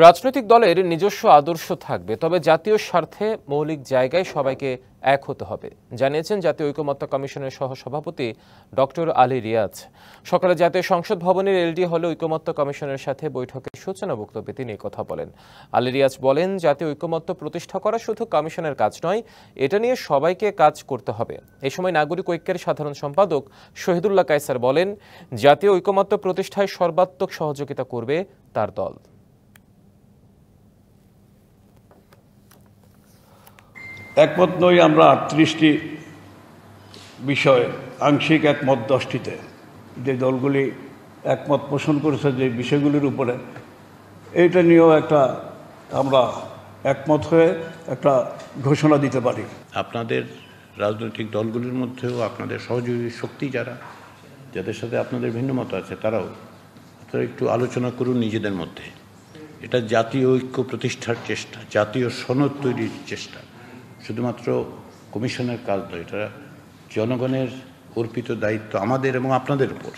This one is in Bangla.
রাজনৈতিক দলের নিজস্ব আদর্শ থাকবে, তবে জাতীয় স্বার্থে মৌলিক জায়গায় সবাইকে এক হতে হবে, জানিয়েছেন জাতীয় ঐকমত্য কমিশনের সহসভাপতি ডক্টর আলী রিয়াজ। সকালে জাতীয় সংসদ ভবনের এলডি হলে ঐকমত্য কমিশনের সাথে বৈঠকের সূচনা বক্তব্যে তিনি কথা বলেন। আলী রিয়াজ বলেন, জাতীয় ঐকমত্য প্রতিষ্ঠা করা শুধু কমিশনের কাজ নয়, এটা নিয়ে সবাইকে কাজ করতে হবে। এ সময় নাগরিক ঐক্যের সাধারণ সম্পাদক শহীদুল্লাহ কায়সার বলেন, জাতীয় ঐকমত্য প্রতিষ্ঠায় সর্বাত্মক সহযোগিতা করবে তার দল। একমত নই আমরা 38টি বিষয়ে, আংশিক একমত 10টিতে। যে দলগুলি একমত পোষণ করেছে যে বিষয়গুলির উপরে, এইটা নিয়েও আমরা একমত হয়ে একটা ঘোষণা দিতে পারি। আপনাদের রাজনৈতিক দলগুলির মধ্যেও আপনাদের সহযোগী শক্তি যাদের সাথে আপনাদের ভিন্ন মত আছে, তারাও একটু আলোচনা করুন নিজেদের মধ্যে। এটা জাতীয় ঐক্য প্রতিষ্ঠার চেষ্টা, জাতীয় সনদ তৈরির চেষ্টা, শুধুমাত্র কমিশনের কাজ নয়, এটা জনগণের অর্পিত দায়িত্ব আমাদের এবং আপনাদের উপর।